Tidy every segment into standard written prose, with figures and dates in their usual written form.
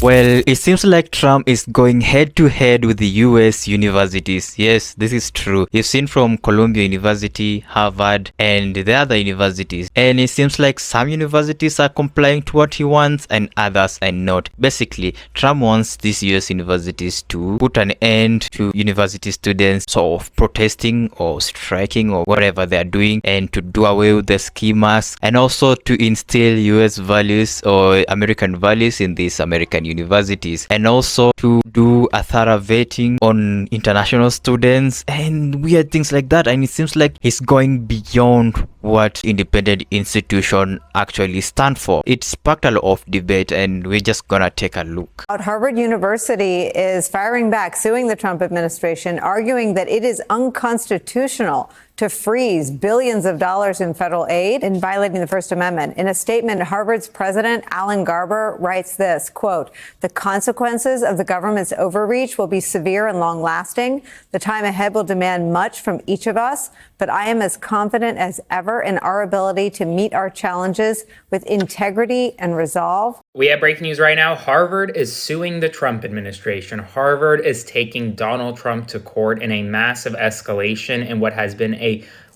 Well, it seems like Trump is going head to head with the US universities. Yes, this is true. You've seen from Columbia University, Harvard, and the other universities. And it seems like some universities are complying to what he wants and others are not. Basically, Trump wants these US universities to put an end to university students sort of protesting or striking or whatever they're doing, and to do away with the ski masks, and also to instill US values or American values in these American universities, and also to do a thorough vetting on international students and weird things like that. And it seems like he's going beyond what independent institution actually stand for. It sparked a lot of debate, and we're just gonna take a look. Harvard University is firing back, suing the Trump administration, arguing that it is unconstitutional to freeze billions of dollars in federal aid and violating the First Amendment. In a statement, Harvard's president, Alan Garber, writes this, quote, "The consequences of the government's overreach will be severe and long-lasting. The time ahead will demand much from each of us, but I am as confident as ever in our ability to meet our challenges with integrity and resolve." We have breaking news right now. Harvard is suing the Trump administration. Harvard is taking Donald Trump to court in a massive escalation in what has been a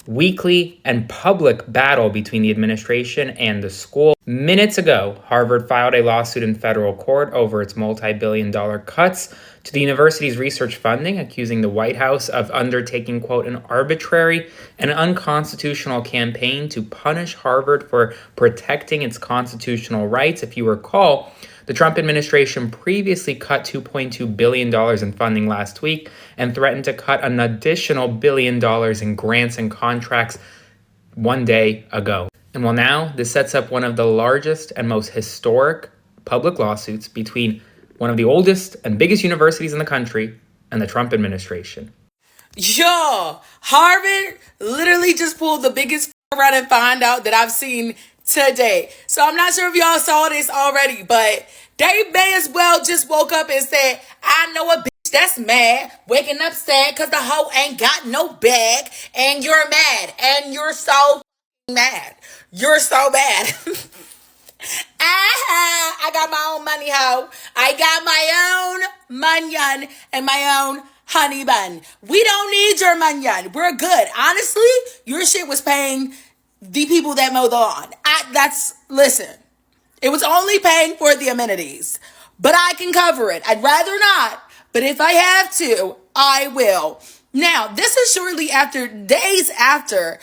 weekly and public battle between the administration and the school. Minutes ago, Harvard filed a lawsuit in federal court over its multi-billion-dollar cuts to the university's research funding, accusing the White House of undertaking, quote, an arbitrary and unconstitutional campaign to punish Harvard for protecting its constitutional rights. If you recall, the Trump administration previously cut $2.2 billion in funding last week and threatened to cut an additional $1 billion in grants and contracts one day ago. And well, now this sets up one of the largest and most historic public lawsuits between one of the oldest and biggest universities in the country and the Trump administration. Yo, Harvard literally just pulled the biggest run and find out that I've seen today. So I'm not sure if y'all saw this already, but they may as well just woke up and said, I know a bitch that's mad, waking up sad because the hoe ain't got no bag, and you're mad, and you're so mad. You're so mad. I got my own money, hoe. I got my own munyon and my own honey bun. We don't need your munyon. We're good. Honestly, your shit was paying the people that mow the lawn. Listen, it was only paying for the amenities, but I can cover it. I'd rather not, but if I have to, I will. Now, this is shortly after, days after,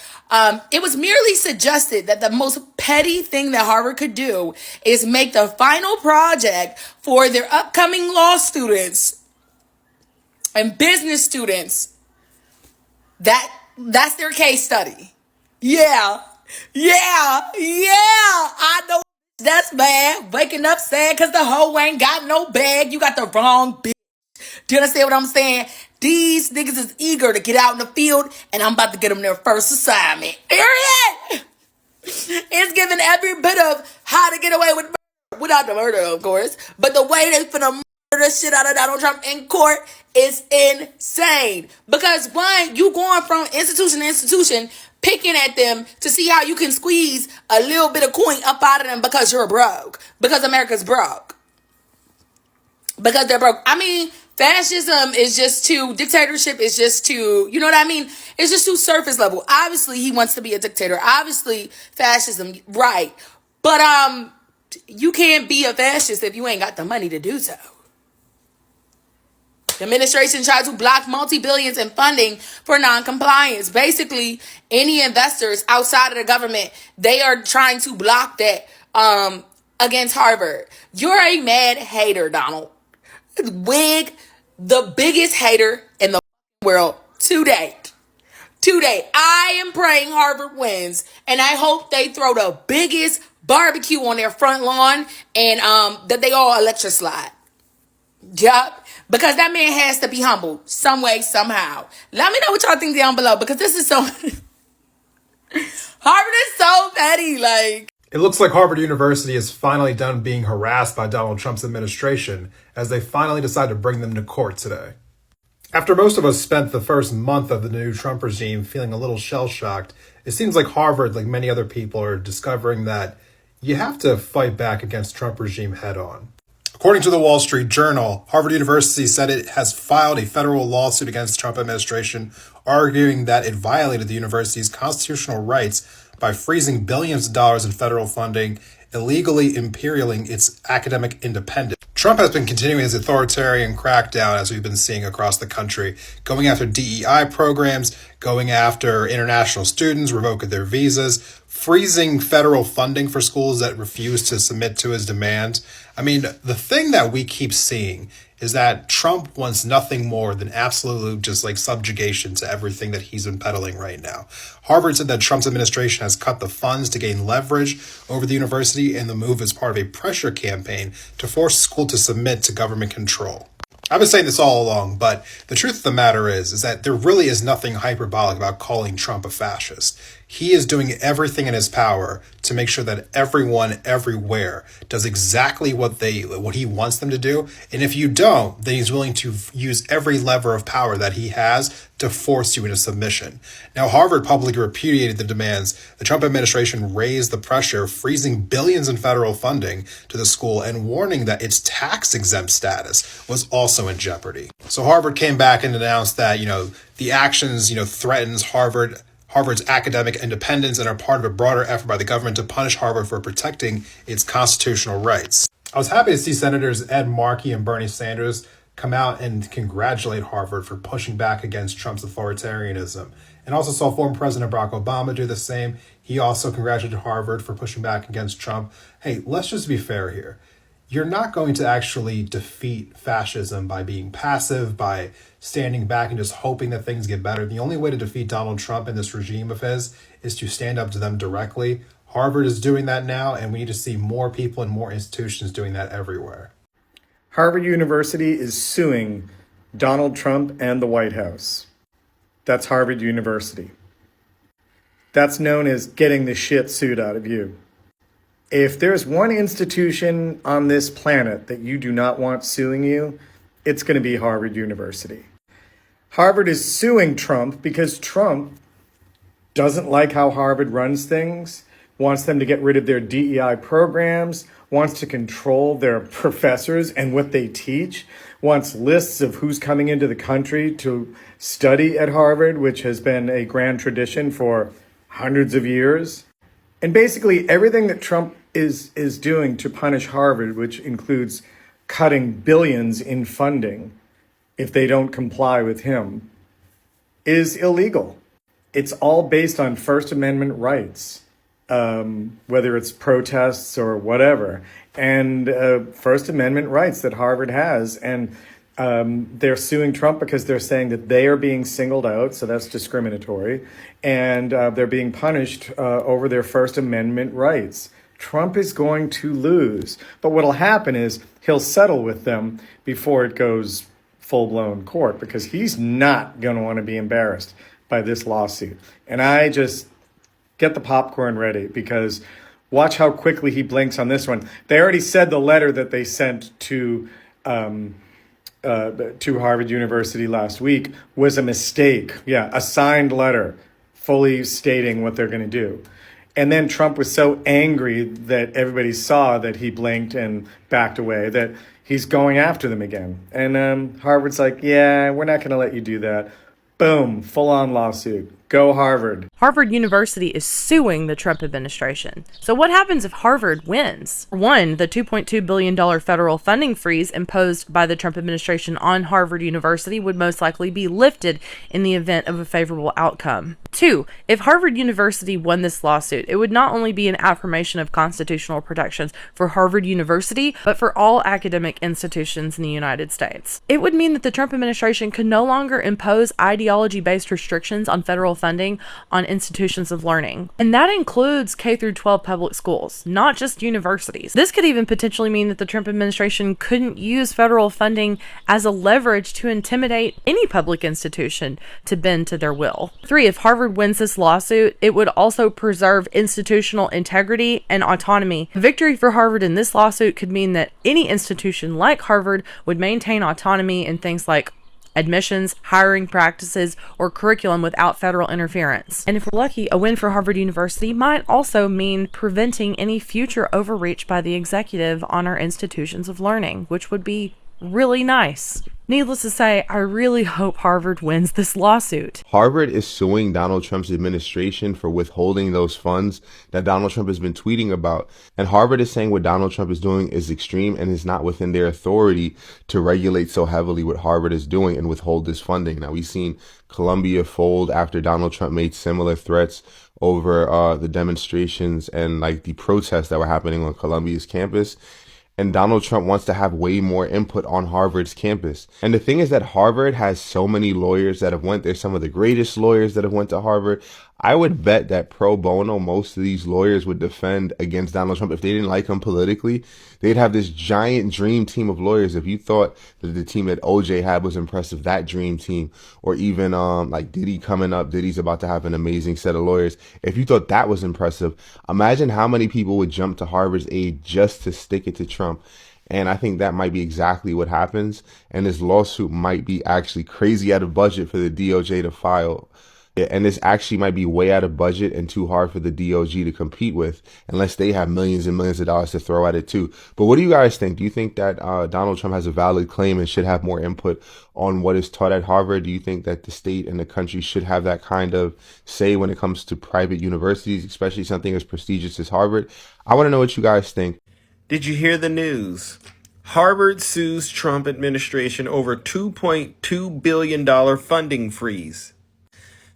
it was merely suggested that the most petty thing that Harvard could do is make the final project for their upcoming law students and business students. That's their case study. Yeah. I know that's bad. Waking up sad because the hoe ain't got no bag. You got the wrong bitch. Do you understand what I'm saying? These niggas is eager to get out in the field, and I'm about to get them their first assignment. Period. It's giving every bit of how to get away with murder. Without the murder, of course. But the way they finna murder the shit out of Donald Trump in court is insane. Because, one, you going from institution to institution, picking at them to see how you can squeeze a little bit of coin up out of them because you're broke. Because America's broke. Because they're broke. I mean, fascism is just too, dictatorship is just too, you know what I mean? It's just too surface level. Obviously, he wants to be a dictator. Obviously, fascism, right. But you can't be a fascist if you ain't got the money to do so. The administration tried to block multi-billions in funding for non-compliance. Basically, any investors outside of the government, they are trying to block that against Harvard. You're a mad hater, Donald. Wig, the biggest hater in the world to date. I am praying Harvard wins, and I hope they throw the biggest barbecue on their front lawn and that they all electric slide. Yup. Because that man has to be humbled some way, somehow. Let me know what y'all think down below, because this is so... Harvard is so petty, like... It looks like Harvard University is finally done being harassed by Donald Trump's administration as they finally decide to bring them to court today. After most of us spent the first month of the new Trump regime feeling a little shell-shocked, it seems like Harvard, like many other people, are discovering that you have to fight back against Trump regime head-on. According to the Wall Street Journal, Harvard University said it has filed a federal lawsuit against the Trump administration, arguing that it violated the university's constitutional rights by freezing billions of dollars in federal funding, illegally imperiling its academic independence. Trump has been continuing his authoritarian crackdown, as we've been seeing across the country, going after DEI programs, going after international students, revoking their visas, freezing federal funding for schools that refuse to submit to his demands. I mean, the thing that we keep seeing is that Trump wants nothing more than absolute just like subjugation to everything that he's been peddling right now. Harvard said that Trump's administration has cut the funds to gain leverage over the university, and the move is part of a pressure campaign to force school to submit to government control. I've been saying this all along, but the truth of the matter is that there really is nothing hyperbolic about calling Trump a fascist. He is doing everything in his power to make sure that everyone everywhere does exactly what he wants them to do. And if you don't, then he's willing to use every lever of power that he has to force you into submission. Now, Harvard publicly repudiated the demands. The Trump administration raised the pressure, freezing billions in federal funding to the school and warning that its tax-exempt status was also in jeopardy. So Harvard came back and announced that, the actions, threatens Harvard's academic independence and are part of a broader effort by the government to punish Harvard for protecting its constitutional rights. I was happy to see Senators Ed Markey and Bernie Sanders come out and congratulate Harvard for pushing back against Trump's authoritarianism. And also saw former President Barack Obama do the same. He also congratulated Harvard for pushing back against Trump. Hey, let's just be fair here. You're not going to actually defeat fascism by being passive, by standing back and just hoping that things get better. The only way to defeat Donald Trump and this regime of his is to stand up to them directly. Harvard is doing that now, and we need to see more people and more institutions doing that everywhere. Harvard University is suing Donald Trump and the White House. That's Harvard University. That's known as getting the shit sued out of you. If there's one institution on this planet that you do not want suing you, it's going to be Harvard University. Harvard is suing Trump because Trump doesn't like how Harvard runs things, wants them to get rid of their DEI programs, wants to control their professors and what they teach, wants lists of who's coming into the country to study at Harvard, which has been a grand tradition for hundreds of years. And basically everything that Trump is doing to punish Harvard, which includes cutting billions in funding if they don't comply with him, is illegal. It's all based on First Amendment rights, whether it's protests or whatever, and First Amendment rights that Harvard has. And they're suing Trump because they're saying that they are being singled out, so that's discriminatory, and they're being punished over their First Amendment rights. Trump is going to lose, but what'll happen is he'll settle with them before it goes full-blown court, because he's not going to want to be embarrassed by this lawsuit. And I just get the popcorn ready, because watch how quickly he blinks on this one. They already said the letter that they sent to Harvard University last week was a mistake. Yeah, a signed letter fully stating what they're going to do. And then Trump was so angry that everybody saw that he blinked and backed away that he's going after them again. And Harvard's like, yeah, we're not going to let you do that. Boom, full-on lawsuit. Go Harvard. Harvard University is suing the Trump administration. So what happens if Harvard wins? One, the $2.2 billion federal funding freeze imposed by the Trump administration on Harvard University would most likely be lifted in the event of a favorable outcome. Two, if Harvard University won this lawsuit, it would not only be an affirmation of constitutional protections for Harvard University, but for all academic institutions in the United States. It would mean that the Trump administration could no longer impose ideology-based restrictions on federal funding on institutions of learning. And that includes K-12 public schools, not just universities. This could even potentially mean that the Trump administration couldn't use federal funding as a leverage to intimidate any public institution to bend to their will. Three, if Harvard wins this lawsuit, it would also preserve institutional integrity and autonomy. Victory for Harvard in this lawsuit could mean that any institution like Harvard would maintain autonomy in things like admissions, hiring practices, or curriculum without federal interference. And if we're lucky, a win for Harvard University might also mean preventing any future overreach by the executive on our institutions of learning, which would be really nice. Needless to say, I really hope Harvard wins this lawsuit. Harvard is suing Donald Trump's administration for withholding those funds that Donald Trump has been tweeting about. And Harvard is saying what Donald Trump is doing is extreme and is not within their authority to regulate so heavily what Harvard is doing and withhold this funding. Now, we've seen Columbia fold after Donald Trump made similar threats over the demonstrations and like the protests that were happening on Columbia's campus. And Donald Trump wants to have way more input on Harvard's campus. And the thing is that Harvard has so many lawyers that have went there, some of the greatest lawyers that have went to Harvard. I would bet that pro bono, most of these lawyers would defend against Donald Trump. If they didn't like him politically, they'd have this giant dream team of lawyers. If you thought that the team that OJ had was impressive, that dream team, or even like Diddy coming up, Diddy's about to have an amazing set of lawyers. If you thought that was impressive, imagine how many people would jump to Harvard's aid just to stick it to Trump. And I think that might be exactly what happens. And this lawsuit might be actually crazy out of budget for the DOJ to file. And this actually might be way out of budget and too hard for the DOJ to compete with, unless they have millions and millions of dollars to throw at it too. But what do you guys think? Do you think that Donald Trump has a valid claim and should have more input on what is taught at Harvard? Do you think that the state and the country should have that kind of say when it comes to private universities, especially something as prestigious as Harvard? I want to know what you guys think. Did you hear the news? Harvard sues Trump administration over $2.2 billion funding freeze.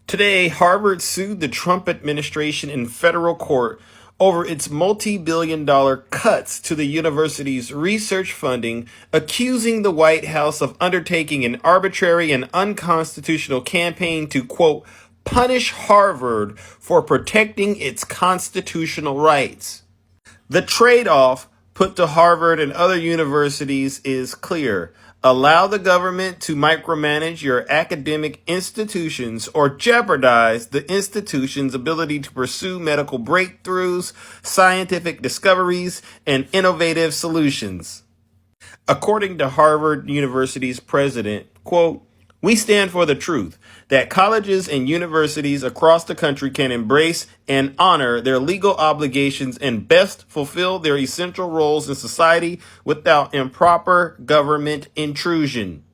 Today, Harvard sued the Trump administration in federal court over its multi-billion-dollar cuts to the university's research funding, accusing the White House of undertaking an arbitrary and unconstitutional campaign to, quote, punish Harvard for protecting its constitutional rights. The trade-off put to Harvard and other universities is clear. Allow the government to micromanage your academic institutions or jeopardize the institution's ability to pursue medical breakthroughs, scientific discoveries, and innovative solutions. According to Harvard University's president, quote, we stand for the truth that colleges and universities across the country can embrace and honor their legal obligations and best fulfill their essential roles in society without improper government intrusion.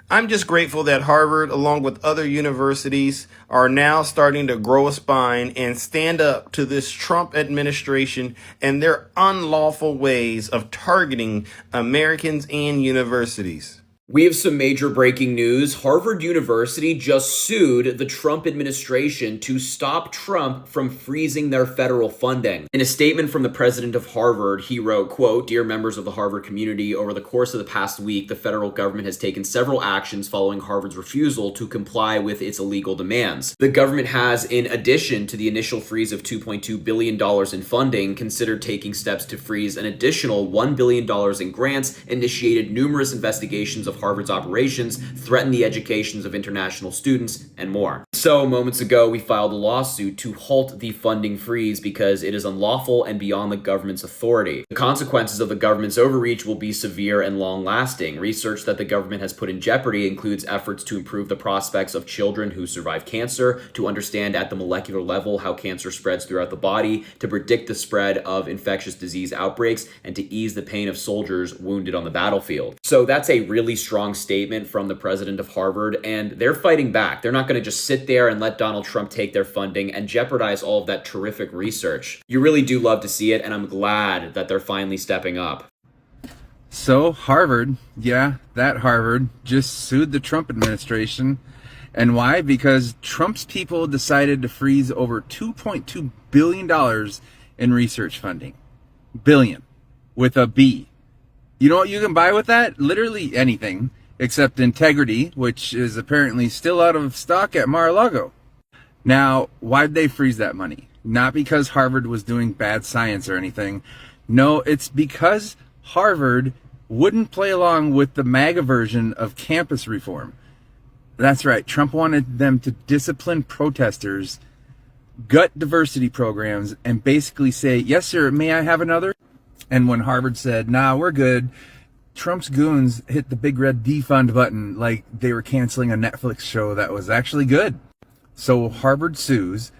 I'm just grateful that Harvard, along with other universities, are now starting to grow a spine and stand up to this Trump administration and their unlawful ways of targeting Americans and universities. We have some major breaking news. Harvard University just sued the Trump administration to stop Trump from freezing their federal funding. In a statement from the president of Harvard, he wrote, quote, dear members of the Harvard community, over the course of the past week, the federal government has taken several actions following Harvard's refusal to comply with its illegal demands. The government has, in addition to the initial freeze of $2.2 billion in funding, considered taking steps to freeze an additional $1 billion in grants, initiated numerous investigations of Harvard's operations, threaten the educations of international students, and more. So, moments ago, we filed a lawsuit to halt the funding freeze because it is unlawful and beyond the government's authority. The consequences of the government's overreach will be severe and long-lasting. Research that the government has put in jeopardy includes efforts to improve the prospects of children who survive cancer, to understand at the molecular level how cancer spreads throughout the body, to predict the spread of infectious disease outbreaks, and to ease the pain of soldiers wounded on the battlefield. So that's a really strong statement from the president of Harvard, and they're fighting back. They're not going to just sit there and let Donald Trump take their funding and jeopardize all of that terrific research. You really do love to see it, and I'm glad that they're finally stepping up. So Harvard, yeah, that Harvard just sued the Trump administration. And why? Because Trump's people decided to freeze over $2.2 billion in research funding. Billion. With a B. You know what you can buy with that? Literally anything. Except integrity, which is apparently still out of stock at Mar-a-Lago. Now, why'd they freeze that money? Not because Harvard was doing bad science or anything. No, it's because Harvard wouldn't play along with the MAGA version of campus reform. That's right, Trump wanted them to discipline protesters, gut diversity programs, and basically say, yes, sir, may I have another? And when Harvard said, nah, we're good, Trump's goons hit the big red defund button like they were canceling a Netflix show that was actually good. So Harvard sues,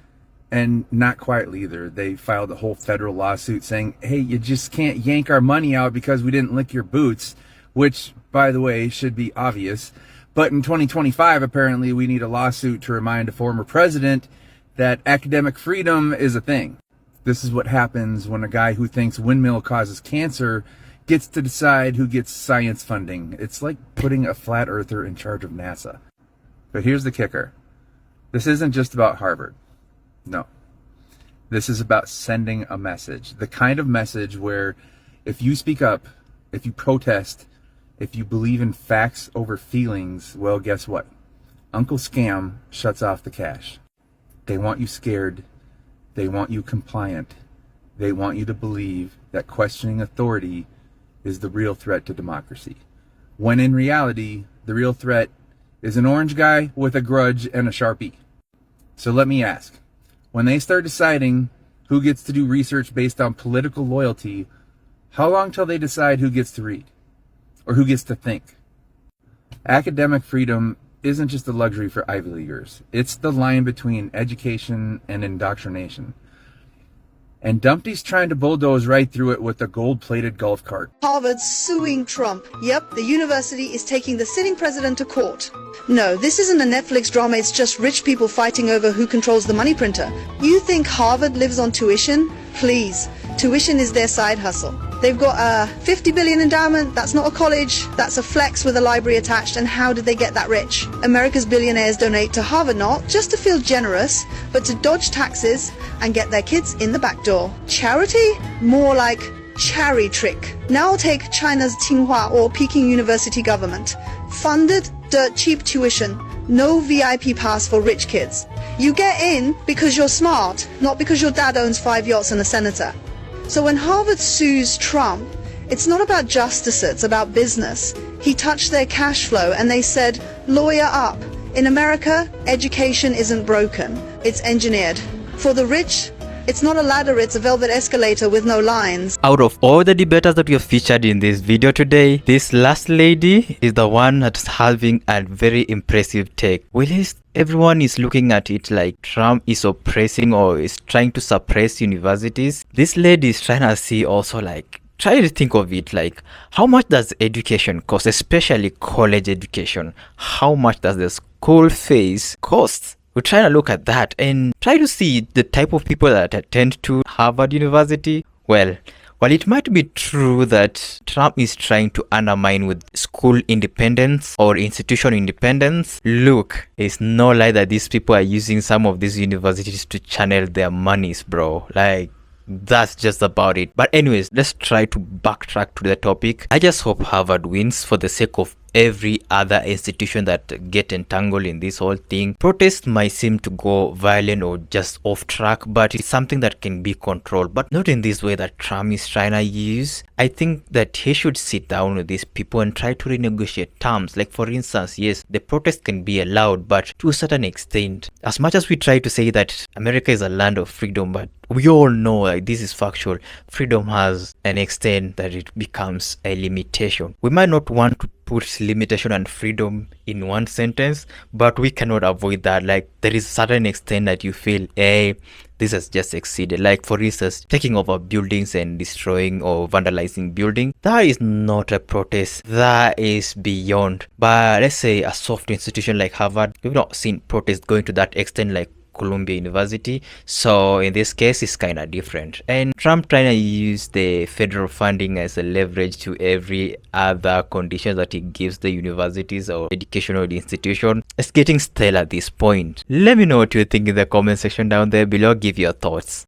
and not quietly either. They filed a whole federal lawsuit saying, hey, you just can't yank our money out because we didn't lick your boots, which, by the way, should be obvious. But in 2025, apparently, we need a lawsuit to remind a former president that academic freedom is a thing. This is what happens when a guy who thinks windmill causes cancer gets to decide who gets science funding. It's like putting a flat earther in charge of NASA. But here's the kicker. This isn't just about Harvard. No. This is about sending a message. The kind of message where if you speak up, if you protest, if you believe in facts over feelings, well, guess what? Uncle Scam shuts off the cash. They want you scared. They want you compliant. They want you to believe that questioning authority is the real threat to democracy. When in reality, the real threat is an orange guy with a grudge and a Sharpie. So let me ask, when they start deciding who gets to do research based on political loyalty, how long till they decide who gets to read? Or who gets to think? Academic freedom isn't just a luxury for Ivy Leaguers. It's the line between education and indoctrination. And Dumpty's trying to bulldoze right through it with a gold-plated golf cart. Harvard's suing Trump. Yep, the university is taking the sitting president to court. No, this isn't a Netflix drama, it's just rich people fighting over who controls the money printer. You think Harvard lives on tuition? Please. Tuition is their side hustle. They've got a $50 billion endowment, that's not a college, that's a flex with a library attached, and how did they get that rich? America's billionaires donate to Harvard not just to feel generous, but to dodge taxes and get their kids in the back door. Charity? More like cherry trick. Now take China's Tsinghua or Peking University government. Funded, dirt cheap tuition, no VIP pass for rich kids. You get in because you're smart, not because your dad owns 5 yachts and a senator. So when Harvard sues Trump, it's not about justice, it's about business. He touched their cash flow and they said, lawyer up. In America, education isn't broken, it's engineered. For the rich, it's not a ladder, it's a velvet escalator with no lines. Out of all the debaters that we have featured in this video today, this last lady is the one that's having a very impressive take. Everyone is looking at it like Trump is oppressing or is trying to suppress universities. This lady is trying to see also like, try to think of it like, how much does education cost, especially college education? How much does the school fees cost? We're trying to look at that and try to see the type of people that attend to Harvard University. Well, while it might be true that Trump is trying to undermine with school independence or institution independence, look, it's no lie that these people are using some of these universities to channel their monies, bro. Like, that's just about it. But anyways, let's try to backtrack to the topic. I just hope Harvard wins for the sake of every other institution that get entangled in this whole thing. Protests might seem to go violent or just off track, but it's something that can be controlled, but not in this way that Trump is trying to use. I think that he should sit down with these people and try to renegotiate terms. Like for instance, yes, the protest can be allowed, but to a certain extent. As much as we try to say that America is a land of freedom, but we all know like this is factual. Freedom has an extent that it becomes a limitation. We might not want to put limitation and freedom in one sentence, but we cannot avoid that. Like there is a certain extent that you feel, hey, this has just exceeded. Like for instance, taking over buildings and destroying or vandalizing buildings, that is not a protest, that is beyond. But let's say a soft institution like Harvard, we've not seen protests going to that extent like Columbia University. So in this case, it's kind of different. And Trump trying to use the federal funding as a leverage to every other condition that he gives the universities or educational institution. It's getting stale at this point. Let me know what you think in the comment section down there below. Give your thoughts.